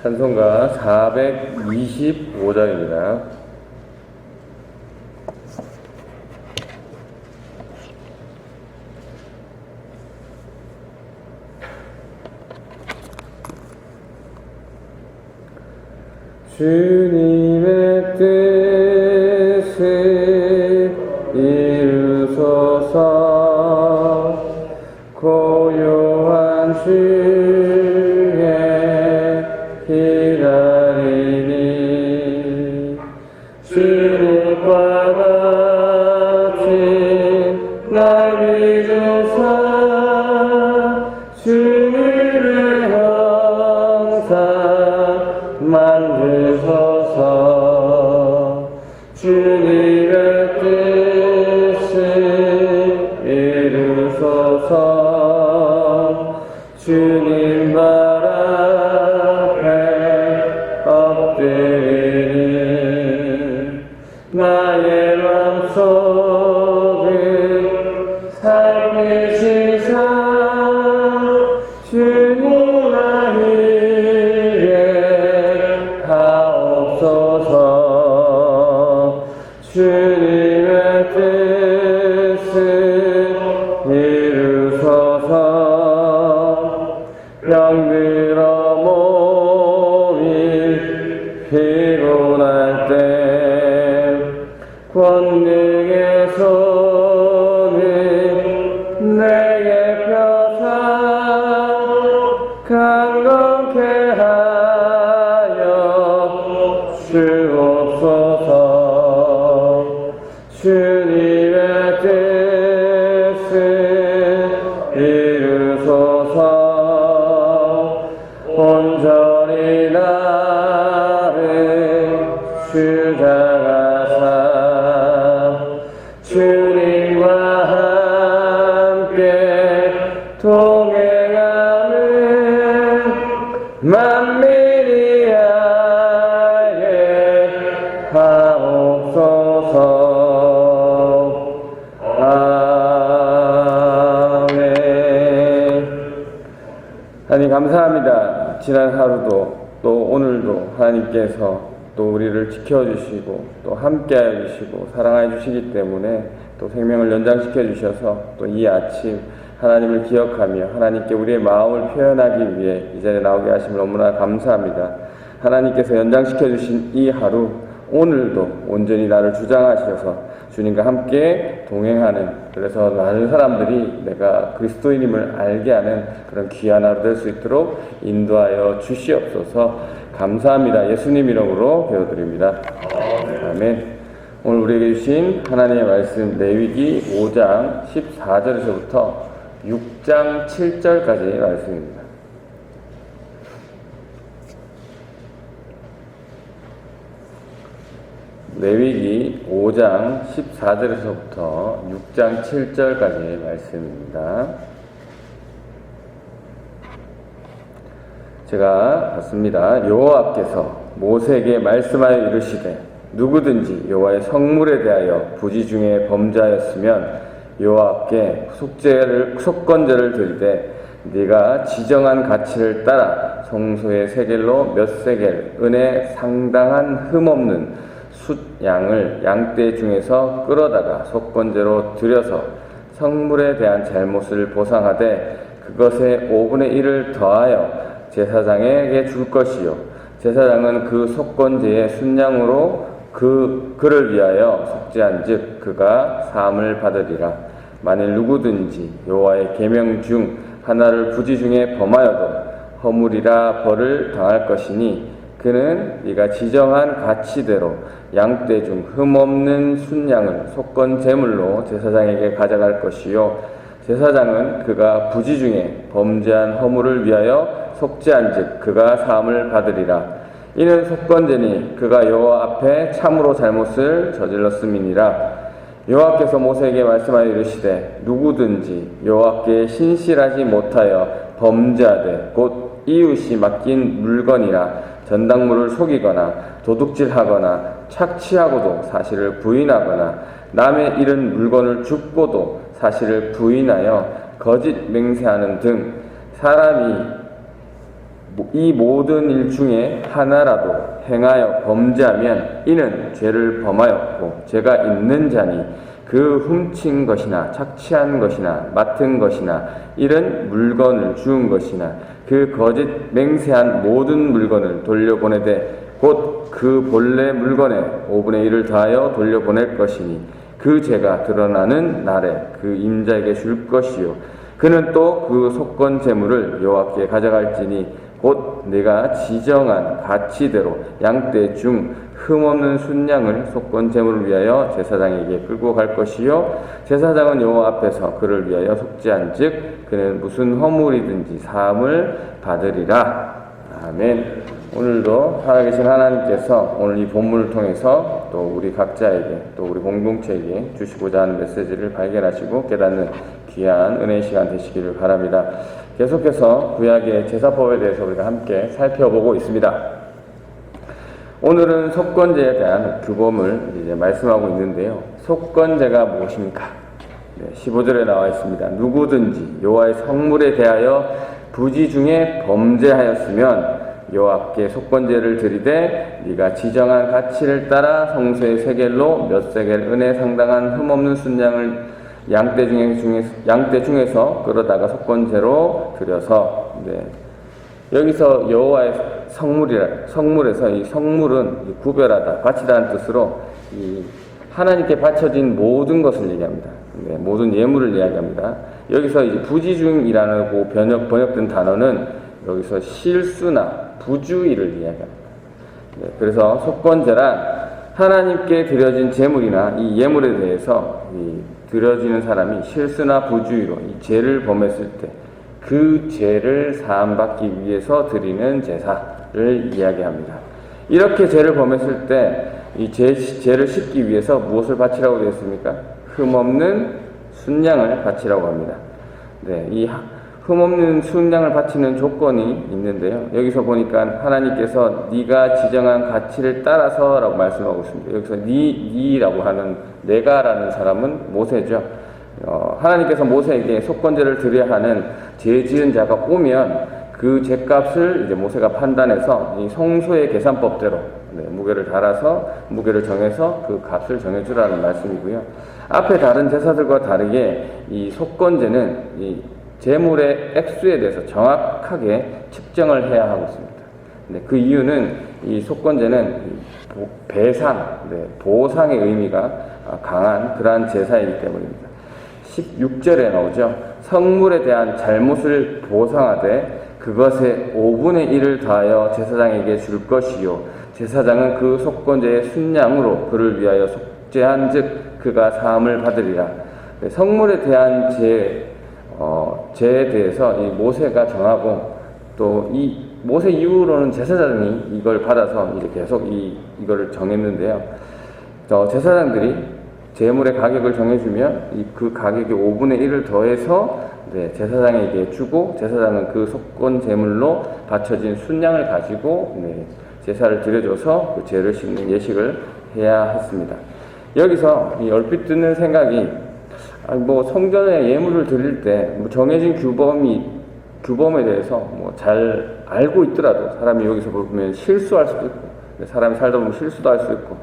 찬송가 425장입니다. 주님의 뜻을 이루소서. 고요한 주에 기다리니 주님과 같이 날 믿으사 주님을 항상 만드소서. 주님의 뜻을 이루소서. 주님 발 앞에 엎드리니 나의 맘속을 살피시사 주님을 위해 하옵소서. 주님의 뜻을 이루소서. 병들어 몸이 피곤할 때 권능의 손을 내게 펴사 강건케 하여 주옵소서. 주님의 뜻을 이루소서. 온전히 나를 주장하사 주님과 함께 동행하는 만민이 하게 하옵소서. 아멘. 하나님 감사합니다. 지난 하루도 또 오늘도 하나님께서 또 우리를 지켜주시고 또 함께해 주시고 사랑해 주시기 때문에 또 생명을 연장시켜 주셔서 또 이 아침 하나님을 기억하며 하나님께 우리의 마음을 표현하기 위해 이 자리에 나오게 하심을 너무나 감사합니다. 하나님께서 연장시켜 주신 이 하루 오늘도 온전히 나를 주장하셔서 주님과 함께 동행하는, 그래서 많은 사람들이 내가 그리스도인임을 알게 하는 그런 귀한 하루 될 수 있도록 인도하여 주시옵소서. 감사합니다. 예수님 이름으로 기도드립니다. 아멘. 오늘 우리에게 주신 하나님의 말씀 레위기 5장 14절에서부터 6장 7절까지의 말씀입니다. 레위기 5장 14절에서부터 6장 7절까지의 말씀입니다. 제가 봤습니다. 여호와께서 모세에게 말씀하여 이르시되 누구든지 여호와의 성물에 대하여 부지 중에 범죄하였으면 여호와께 속건제를 드리되 네가 지정한 가치를 따라 성소의 세겔로 몇 세겔 은에 상당한 흠없는 숫양을 양떼 중에서 끌어다가 속건제로 드려서 성물에 대한 잘못을 보상하되 그것의 5분의 1을 더하여 제사장에게 줄 것이요 제사장은 그 속건제의 순양으로 그를 위하여 속죄한즉 그가 사함을 받으리라. 만일 누구든지 여호와의 계명 중 하나를 부지 중에 범하여도 허물이라 벌을 당할 것이니 그는 네가 지정한 가치대로 양떼 중 흠없는 순양을 속건 제물로 제사장에게 가져갈 것이요 제사장은 그가 부지 중에 범죄한 허물을 위하여 속죄한즉 그가 사함을 받으리라. 이는 속건제니 그가 여호와 앞에 참으로 잘못을 저질렀음이니라. 여호와께서 모세에게 말씀하여 이르시되 누구든지 여호와께 신실하지 못하여 범죄하되 곧 이웃이 맡긴 물건이나 전당물을 속이거나 도둑질하거나 착취하고도 사실을 부인하거나 남의 잃은 물건을 줍고도 사실을 부인하여 거짓 맹세하는 등 사람이 이 모든 일 중에 하나라도 행하여 범죄하면 이는 죄를 범하였고 죄가 있는 자니 그 훔친 것이나 착취한 것이나 맡은 것이나 이런 물건을 주운 것이나 그 거짓 맹세한 모든 물건을 돌려보내되 곧 그 본래 물건에 5분의 1을 더하여 돌려보낼 것이니 그 죄가 드러나는 날에 그 임자에게 줄 것이요 그는 또 그 속건 재물을 여호와께 가져갈지니 곧 내가 지정한 가치대로 양떼 중 흠없는 순양을 속건 제물을 위하여 제사장에게 끌고 갈 것이요 제사장은 여호와 앞에서 그를 위하여 속죄한즉 그는 무슨 허물이든지 사함을 받으리라. 아멘. 오늘도 살아계신 하나님께서 오늘 이 본문을 통해서 또 우리 각자에게 또 우리 공동체에게 주시고자 하는 메시지를 발견하시고 깨닫는 귀한 은혜의 시간 되시기를 바랍니다. 계속해서 구약의 제사법에 대해서 우리가 함께 살펴보고 있습니다. 오늘은 속건제에 대한 규범을 이제 말씀하고 있는데요. 속건제가 무엇입니까? 15절에 나와 있습니다. 누구든지 여호와의 성물에 대하여 부지 중에 범죄하였으면 여호와께 속건제를 드리되 네가 지정한 가치를 따라 성소의 세겔로 몇 세겔 은에 상당한 흠없는 순양을 양떼 중에서 끌어다가 속건제로 드려서 여기서 여호와의 성물에서 이 성물은 구별하다, 바치다는 뜻으로 이 하나님께 바쳐진 모든 것을 얘기합니다. 모든 예물을 이야기합니다. 여기서 이제 부지중이라고 번역된 단어는 여기서 실수나 부주의를 이야기합니다. 그래서 속건제란 하나님께 드려진 제물이나 이 예물에 대해서 드려지는 사람이 실수나 부주의로 이 죄를 범했을 때 그 죄를 사함받기 위해서 드리는 제사를 이야기합니다. 이렇게 죄를 범했을 때 이 죄를 씻기 위해서 무엇을 바치라고 되어 있습니까? 흠없는 순양을 바치라고 합니다. 이 흠없는 순양을 바치는 조건이 있는데요. 여기서 보니까 하나님께서 네가 지정한 가치를 따라서라고 말씀하고 있습니다. 여기서 네라고 하는 내가라는 사람은 모세죠. 하나님께서 모세에게 속건제를 드려야 하는 죄 지은 자가 오면 그 죄값을 이제 모세가 판단해서 이 성소의 계산법대로 무게를 달아서 무게를 정해서 그 값을 정해주라는 말씀이고요. 앞에 다른 제사들과 다르게 이 속건제는 이 제물의 액수에 대해서 정확하게 측정을 해야 하고 있습니다. 그 이유는 이 속건제는 배상, 보상의 의미가 강한 그러한 제사이기 때문입니다. 16절에 나오죠. 성물에 대한 잘못을 보상하되 그것의 5분의 1을 더하여 제사장에게 줄 것이요 제사장은 그 속건제의 순양으로 그를 위하여 속죄한즉 그가 사함을 받으리라. 성물에 대한 죄에 대해서 이 모세가 정하고 또 이 모세 이후로는 제사장이 이걸 받아서 이제 계속 이거를 정했는데요. 제사장들이 제물의 가격을 정해주면 그 가격의 5분의 1을 더해서 제사장에게 주고 제사장은 그 속건 제물로 바쳐진 순양을 가지고 제사를 드려줘서 그 죄를 씻는 예식을 해야 했습니다. 여기서 이 얼핏 드는 생각이 성전에 예물을 드릴 때 정해진 규범에 대해서 잘 알고 있더라도 사람이 여기서 보면 실수할 수도 있고 사람이 살다 보면 실수도 할 수 있고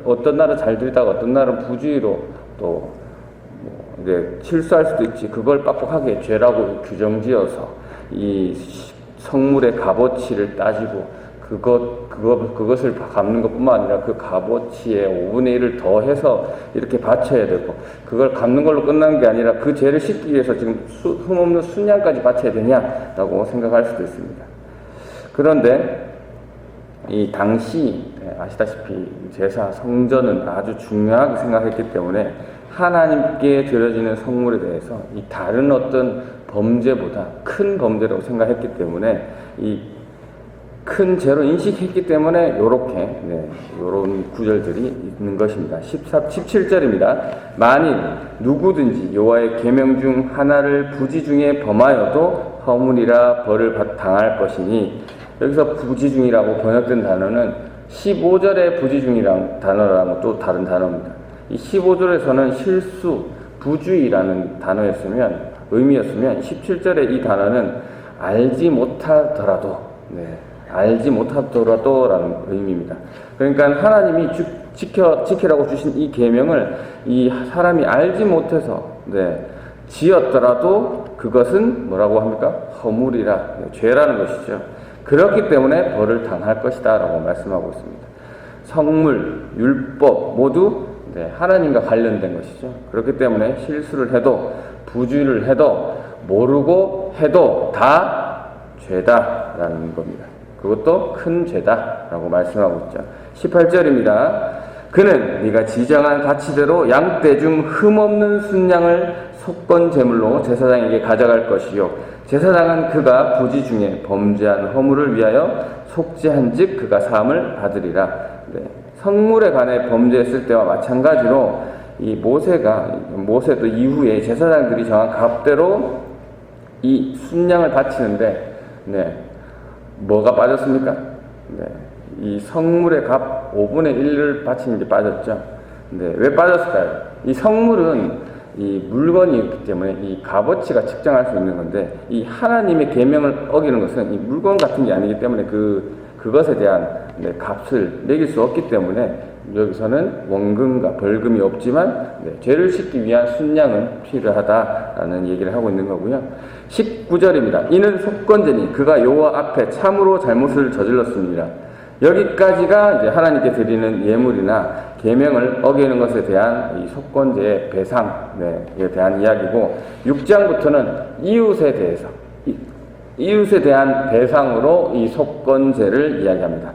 어떤 날은 잘 드리다가 어떤 날은 부주의로 또 실수할 수도 있지. 그걸 빡빡하게 죄라고 규정지어서 이 성물의 값어치를 따지고 그것을 갚는 것뿐만 아니라 그 값어치에 5분의 1을 더해서 이렇게 바쳐야 되고 그걸 갚는 걸로 끝나는 게 아니라 그 죄를 씻기 위해서 지금 흠없는 순양까지 바쳐야 되냐라고 생각할 수도 있습니다. 그런데 이 당시 아시다시피 제사 성전은 아주 중요하게 생각했기 때문에 하나님께 드려지는 성물에 대해서 이 다른 어떤 범죄보다 큰 범죄라고 생각했기 때문에 이 큰 죄로 인식했기 때문에 요런 구절들이 있는 것입니다. 17절입니다. 만일 누구든지 여호와의 계명 중 하나를 부지 중에 범하여도 허물이라 벌을 당할 것이니 여기서 부지 중이라고 번역된 단어는 15절의 부지 중이라는 단어랑 또 다른 단어입니다. 이 15절에서는 실수, 부주의라는 의미였으면 17절의 이 단어는 알지 못하더라도, 알지 못하더라도라는 의미입니다. 그러니까 하나님이 지키라고 주신 이 계명을 이 사람이 알지 못해서 지었더라도 그것은 뭐라고 합니까? 허물이라, 죄라는 것이죠. 그렇기 때문에 벌을 당할 것이다 라고 말씀하고 있습니다. 성물, 율법 모두 하나님과 관련된 것이죠. 그렇기 때문에 실수를 해도 부주의를 해도 모르고 해도 다 죄다라는 겁니다. 그것도 큰 죄다라고 말씀하고 있죠. 18절입니다. 그는 네가 지정한 가치대로 양떼 중 흠없는 순양을 속건 제물로 제사장에게 가져갈 것이요 제사장은 그가 부지 중에 범죄한 허물을 위하여 속죄한즉 그가 사함을 받으리라. 성물에 관해 범죄했을 때와 마찬가지로 이 모세도 이후에 제사장들이 정한 값대로 이 순양을 바치는데 뭐가 빠졌습니까? 이 성물의 값 5분의 1을 바치는 게 빠졌죠. 왜 빠졌을까요? 이 성물은 이 물건이기 때문에 이 값어치가 측정할 수 있는 건데 이 하나님의 계명을 어기는 것은 이 물건 같은 게 아니기 때문에 그것에 대한 값을 매길 수 없기 때문에 여기서는 원금과 벌금이 없지만 죄를 씻기 위한 순양은 필요하다라는 얘기를 하고 있는 거고요. 19절입니다. 이는 속건제니 그가 여호와 앞에 참으로 잘못을 저질렀습니다. 여기까지가 이제 하나님께 드리는 예물이나 계명을 어기는 것에 대한 이 속건제의 배상에 대한 이야기고 6장부터는 이웃에 대한 배상으로 이 속건제를 이야기합니다.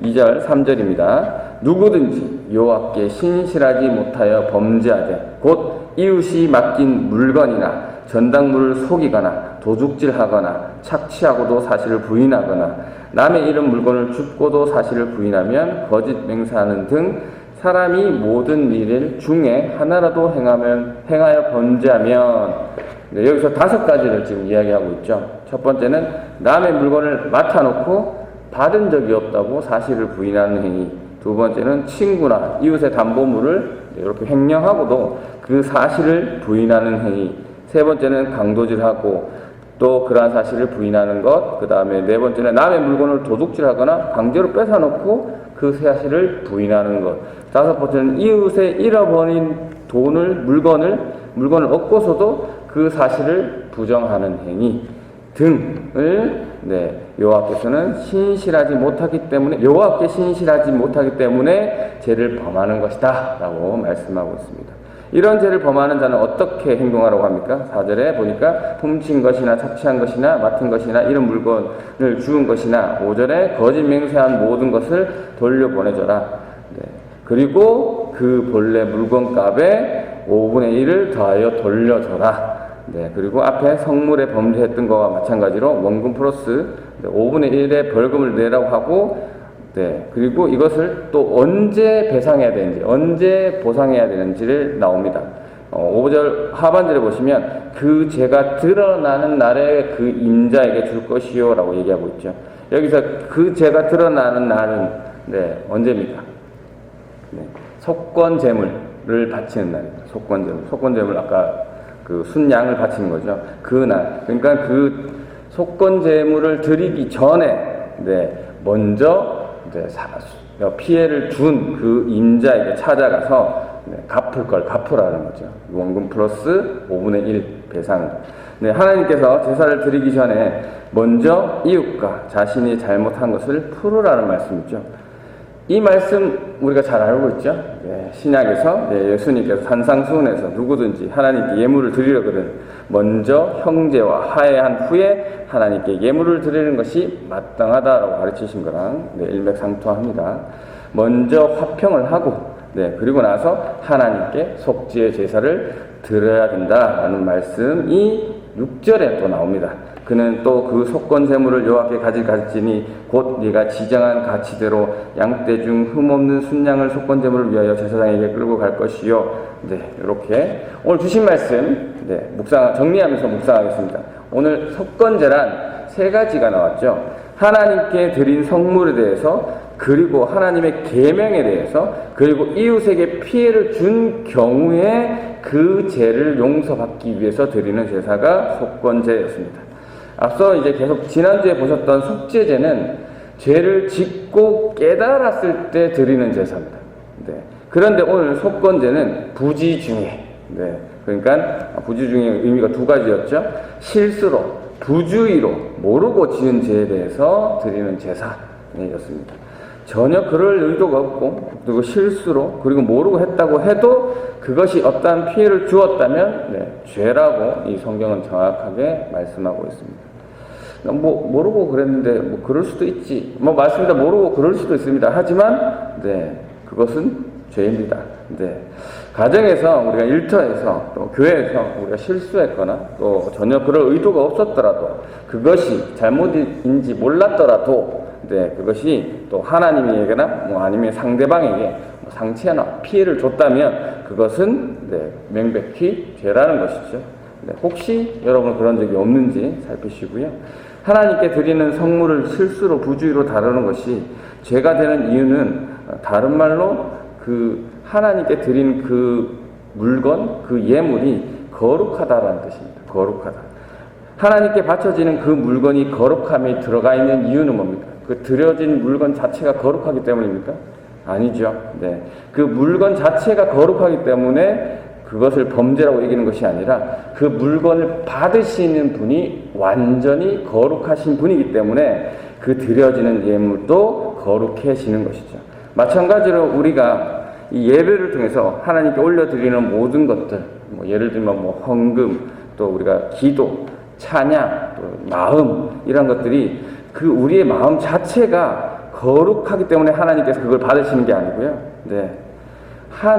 2절 3절입니다. 누구든지 여호와께 신실하지 못하여 범죄하되 곧 이웃이 맡긴 물건이나 전당물을 속이거나 도둑질하거나 착취하고도 사실을 부인하거나 남의 잃은 물건을 줍고도 사실을 부인하면 거짓 맹세하는 등 사람이 모든 일 중에 하나라도 행하여 범죄하면 여기서 5가지를 지금 이야기하고 있죠. 첫 번째는 남의 물건을 맡아놓고 받은 적이 없다고 사실을 부인하는 행위. 두 번째는 친구나 이웃의 담보물을 이렇게 횡령하고도 그 사실을 부인하는 행위. 세 번째는 강도질하고 또 그러한 사실을 부인하는 것. 그 다음에 네 번째는 남의 물건을 도둑질하거나 강제로 뺏어놓고 그 사실을 부인하는 것. 다섯 번째는 이웃의 잃어버린 물건을 얻고서도 그 사실을 부정하는 행위 등을 여호와께서는 신실하지 못하기 때문에 죄를 범하는 것이다 라고 말씀하고 있습니다. 이런 죄를 범하는 자는 어떻게 행동하라고 합니까? 4절에 보니까 훔친 것이나 착취한 것이나 맡은 것이나 이런 물건을 주운 것이나 5절에 거짓 맹세한 모든 것을 돌려보내줘라. 그리고 그 본래 물건값의 5분의 1을 더하여 돌려줘라. 그리고 앞에 성물에 범죄했던 것과 마찬가지로 원금 플러스 5분의 1의 벌금을 내라고 하고 그리고 이것을 또 언제 배상해야 되는지, 언제 보상해야 되는지를 나옵니다. 5절 하반절에 보시면 그 죄가 드러나는 날에 그 임자에게 줄 것이요 라고 얘기하고 있죠. 여기서 그 죄가 드러나는 날은 언제입니까? 속건제물을 바치는 날입니다. 속건제물 아까 그 순양을 바치는 거죠. 그날, 그러니까 그 속건제물을 드리기 전에 먼저 피해를 준 그 임자에게 찾아가서 갚으라는 거죠. 원금 플러스 5분의 1 배상. 하나님께서 제사를 드리기 전에 먼저 이웃과 자신이 잘못한 것을 풀으라는 말씀이죠. 이 말씀 우리가 잘 알고 있죠. 신약에서 예수님께서 산상수훈에서 누구든지 하나님께 예물을 드리려거든 먼저 형제와 화해한 후에 하나님께 예물을 드리는 것이 마땅하다라고 가르치신 거랑 일맥상통합니다. 먼저 화평을 하고 그리고 나서 하나님께 속죄의 제사를 드려야 된다라는 말씀이 6절에 또 나옵니다. 그는 또 그 속건제물을 여호와께 가질지니 곧 네가 지정한 가치대로 양떼 중 흠없는 순양을 속건제물을 위하여 제사장에게 끌고 갈 것이요. 이렇게 오늘 주신 말씀 정리하면서 묵상하겠습니다. 오늘 속건제란 3가지가 나왔죠. 하나님께 드린 성물에 대해서, 그리고 하나님의 계명에 대해서, 그리고 이웃에게 피해를 준 경우에 그 죄를 용서받기 위해서 드리는 제사가 속건제였습니다. 앞서 이제 계속 지난주에 보셨던 속죄제는 죄를 짓고 깨달았을 때 드리는 제사입니다. 네. 그런데 오늘 속건제는 부지중에, 네. 그러니까 부지중에 의미가 두 가지였죠. 실수로, 부주의로, 모르고 지은 죄에 대해서 드리는 제사였습니다. 전혀 그럴 의도가 없고, 그리고 실수로, 그리고 모르고 했다고 해도 그것이 어떠한 피해를 주었다면, 네, 죄라고 이 성경은 정확하게 말씀하고 있습니다. 모르고 그랬는데, 그럴 수도 있지. 맞습니다. 모르고 그럴 수도 있습니다. 하지만, 네, 그것은 죄입니다. 네. 가정에서, 우리가 일터에서, 또 교회에서 우리가 실수했거나, 또 전혀 그럴 의도가 없었더라도, 그것이 잘못인지 몰랐더라도, 네, 그것이 또 하나님에게나 아니면 상대방에게 상처나 피해를 줬다면 그것은, 네, 명백히 죄라는 것이죠. 네, 혹시 여러분 그런 적이 없는지 살피시고요. 하나님께 드리는 성물을 실수로 부주의로 다루는 것이 죄가 되는 이유는 다른 말로 그 하나님께 드린 그 물건, 그 예물이 거룩하다라는 뜻입니다. 거룩하다. 하나님께 바쳐지는 그 물건이 거룩함이 들어가 있는 이유는 뭡니까? 그 드려진 물건 자체가 거룩하기 때문입니까? 아니죠. 네. 그 물건 자체가 거룩하기 때문에 그것을 범죄라고 여기는 것이 아니라 그 물건을 받으시는 분이 완전히 거룩하신 분이기 때문에 그 드려지는 예물도 거룩해지는 것이죠. 마찬가지로 우리가 이 예배를 통해서 하나님께 올려드리는 모든 것들, 예를 들면 헌금, 또 우리가 기도, 찬양, 또 마음, 이런 것들이 그 우리의 마음 자체가 거룩하기 때문에 하나님께서 그걸 받으시는 게 아니고요. 네.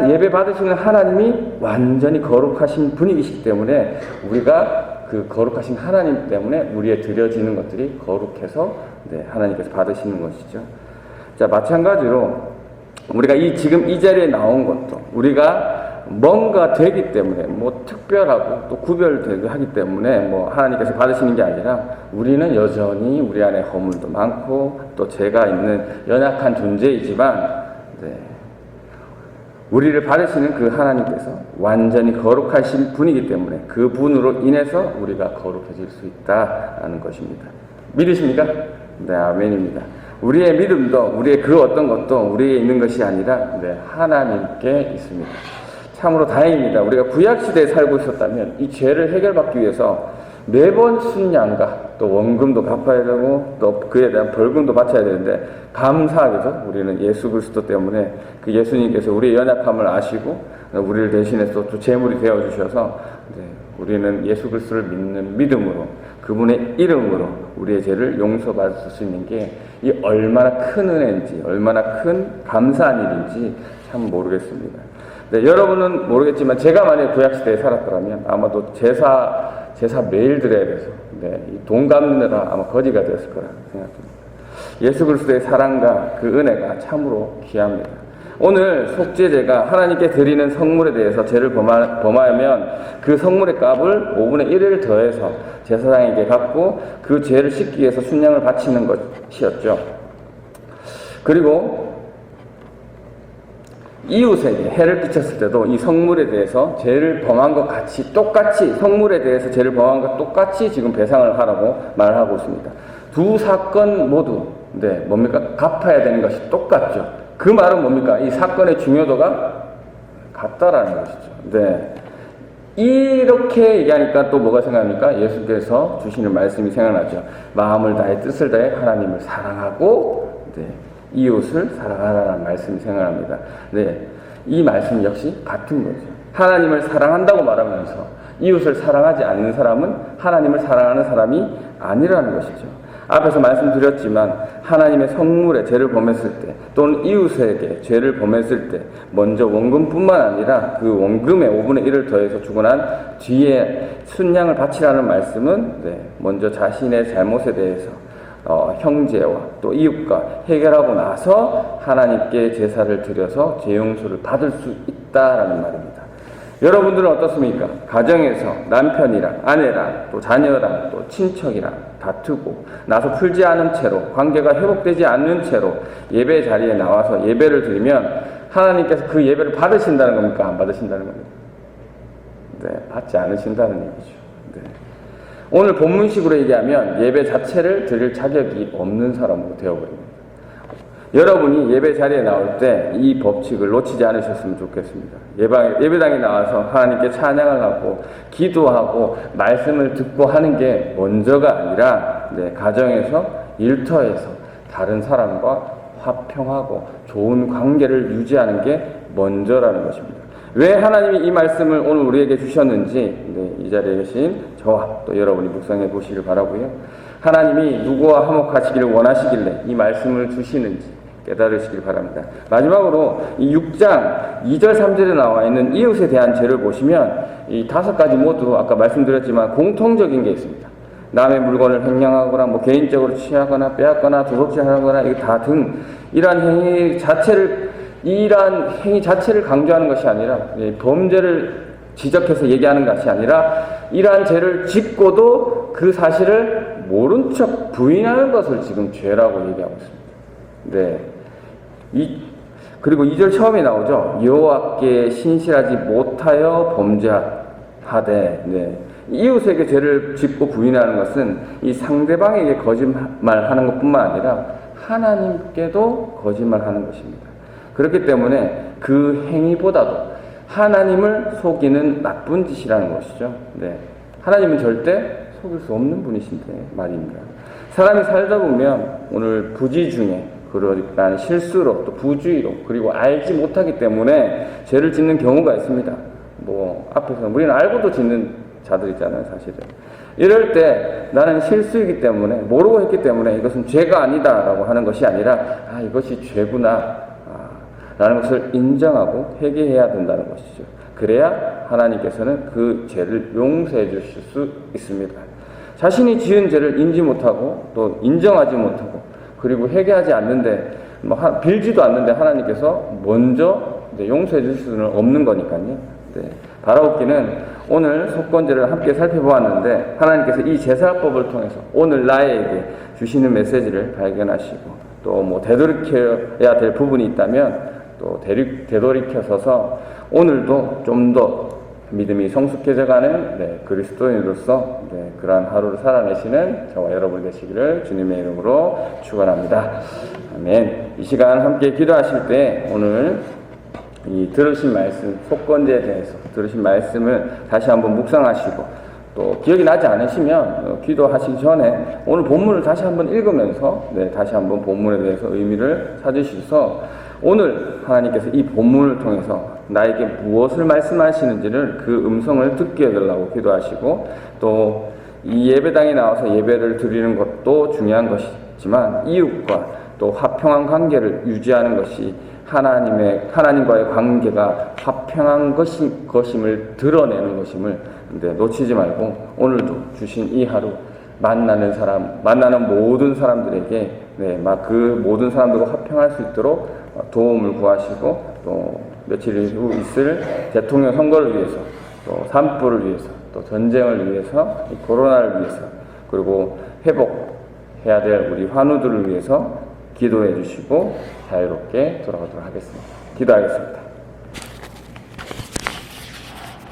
예배 받으시는 하나님이 완전히 거룩하신 분이시기 때문에 우리가 그 거룩하신 하나님 때문에 우리의 드려지는 것들이 거룩해서, 네, 하나님께서 받으시는 것이죠. 자, 마찬가지로 우리가 지금 이 자리에 나온 것도 우리가 뭔가 되기 때문에 특별하고 또 구별되게 하기 때문에 하나님께서 받으시는 게 아니라 우리는 여전히 우리 안에 허물도 많고 또 죄가 있는 연약한 존재이지만, 네, 우리를 받으시는 그 하나님께서 완전히 거룩하신 분이기 때문에 그 분으로 인해서 우리가 거룩해질 수 있다는 것입니다. 믿으십니까? 네, 아멘입니다. 우리의 믿음도 우리의 그 어떤 것도 우리에 있는 것이 아니라, 네, 하나님께 있습니다. 참으로 다행입니다. 우리가 구약시대에 살고 있었다면 이 죄를 해결받기 위해서 매번 순양과 또 원금도 갚아야 되고 또 그에 대한 벌금도 바쳐야 되는데, 감사하게도 우리는 예수 그리스도 때문에 그 예수님께서 우리의 연약함을 아시고 우리를 대신해서 또 제물이 되어주셔서, 네, 우리는 예수 그리스도를 믿는 믿음으로 그분의 이름으로 우리의 죄를 용서받을 수 있는 게 이 얼마나 큰 은혜인지, 얼마나 큰 감사한 일인지 참 모르겠습니다. 네, 여러분은 모르겠지만 제가 만약에 구약시대에 살았더라면 아마도 제사 매일 드려야 돼서, 네, 돈 갚느라 아마 거지가 되었을 거라 생각합니다. 예수 그리스도의 사랑과 그 은혜가 참으로 귀합니다. 오늘 속죄제가 하나님께 드리는 성물에 대해서 죄를 범하면 그 성물의 값을 5분의 1을 더해서 제사장에게 갚고 그 죄를 씻기 위해서 순양을 바치는 것이었죠. 그리고 이웃에게 해를 끼쳤을 때도 이 성물에 대해서 죄를 범한 것 같이 똑같이, 성물에 대해서 죄를 범한 것 똑같이 지금 배상을 하라고 말하고 있습니다. 두 사건 모두, 네, 뭡니까? 갚아야 되는 것이 똑같죠. 그 말은 뭡니까? 이 사건의 중요도가 같다라는 것이죠. 네. 이렇게 얘기하니까 또 뭐가 생각합니까? 예수께서 주시는 말씀이 생각나죠. 마음을 다해 뜻을 다해 하나님을 사랑하고, 네, 이웃을 사랑하라는 말씀이 생각납니다. 네, 이 말씀 역시 같은 거죠. 하나님을 사랑한다고 말하면서 이웃을 사랑하지 않는 사람은 하나님을 사랑하는 사람이 아니라는 것이죠. 앞에서 말씀드렸지만 하나님의 성물에 죄를 범했을 때 또는 이웃에게 죄를 범했을 때 먼저 원금뿐만 아니라 그 원금의 5분의 1을 더해서 주고 난 뒤에 순양을 바치라는 말씀은, 네, 먼저 자신의 잘못에 대해서 형제와 또 이웃과 해결하고 나서 하나님께 제사를 드려서 죄 용서를 받을 수 있다라는 말입니다. 여러분들은 어떻습니까? 가정에서 남편이랑 아내랑 또 자녀랑 또 친척이랑 다투고 나서 풀지 않은 채로, 관계가 회복되지 않는 채로 예배 자리에 나와서 예배를 드리면 하나님께서 그 예배를 받으신다는 겁니까? 안 받으신다는 겁니까? 네, 받지 않으신다는 얘기죠. 네. 오늘 본문식으로 얘기하면 예배 자체를 드릴 자격이 없는 사람으로 되어버립니다. 여러분이 예배 자리에 나올 때 이 법칙을 놓치지 않으셨으면 좋겠습니다. 예배당에 나와서 하나님께 찬양을 하고 기도하고 말씀을 듣고 하는 게 먼저가 아니라 가정에서 일터에서 다른 사람과 화평하고 좋은 관계를 유지하는 게 먼저라는 것입니다. 왜 하나님이 이 말씀을 오늘 우리에게 주셨는지 이 자리에 계신 저와 또 여러분이 묵상해 보시길 바라고요. 하나님이 누구와 화목하시기를 원하시길래 이 말씀을 주시는지 깨달으시길 바랍니다. 마지막으로 이 6장 2절 3절에 나와 있는 이웃에 대한 죄를 보시면 이 5가지 모두 아까 말씀드렸지만 공통적인 게 있습니다. 남의 물건을 횡령하거나 개인적으로 취하거나 빼앗거나 도둑질하거나 이거 다 등 이러한 행위 자체를 강조하는 것이 아니라 범죄를 지적해서 얘기하는 것이 아니라 이러한 죄를 짓고도 그 사실을 모른 척 부인하는 것을 지금 죄라고 얘기하고 있습니다. 그리고 2절 처음에 나오죠. 여호와께 신실하지 못하여 범죄하되. 이웃에게 죄를 짓고 부인하는 것은 이 상대방에게 거짓말하는 것뿐만 아니라 하나님께도 거짓말하는 것입니다. 그렇기 때문에 그 행위보다도 하나님을 속이는 나쁜 짓이라는 것이죠. 하나님은 절대 속일 수 없는 분이신데 말입니다. 사람이 살다 보면 오늘 부지 중에 그러니까 실수로 또 부주의로 그리고 알지 못하기 때문에 죄를 짓는 경우가 있습니다. 앞에서 우리는 알고도 짓는 자들 있잖아요, 사실은. 이럴 때 나는 실수이기 때문에 모르고 했기 때문에 이것은 죄가 아니다라고 하는 것이 아니라 이것이 죄구나 라는 것을 인정하고 회개해야 된다는 것이죠. 그래야 하나님께서는 그 죄를 용서해 주실 수 있습니다. 자신이 지은 죄를 인지 못하고 또 인정하지 못하고 그리고 회개하지 않는데 빌지도 않는데 하나님께서 먼저 용서해 주실 수는 없는 거니까요. 바라옵기는 오늘 속건제를 함께 살펴보았는데 하나님께서 이 제사법을 통해서 오늘 나에게 주시는 메시지를 발견하시고 또 되돌이켜야 될 부분이 있다면 또 되돌이켜서서 오늘도 좀 더 믿음이 성숙해져가는 그리스도인으로서 그러한 하루를 살아내시는 저와 여러분 되시기를 주님의 이름으로 축원합니다. 아멘. 이 시간 함께 기도하실 때 오늘 이 들으신 말씀, 속건제에 대해서 들으신 말씀을 다시 한번 묵상하시고 또 기억이 나지 않으시면 기도하시기 전에 오늘 본문을 다시 한번 읽으면서 다시 한번 본문에 대해서 의미를 찾으셔서 오늘 하나님께서 이 본문을 통해서 나에게 무엇을 말씀하시는지를 그 음성을 듣게 해달라고 기도하시고 또 이 예배당에 나와서 예배를 드리는 것도 중요한 것이지만 이웃과 또 화평한 관계를 유지하는 것이 하나님과의 관계가 화평한 것임을 드러내는 것임을 놓치지 말고 오늘도 주신 이 하루 만나는 모든 사람들에게 그 모든 사람들과 화평할 수 있도록 도움을 구하시고 또 며칠 후 있을 대통령 선거를 위해서 또 산불을 위해서 또 전쟁을 위해서 코로나를 위해서 그리고 회복해야 될 우리 환우들을 위해서 기도해 주시고 자유롭게 돌아가도록 하겠습니다. 기도하겠습니다.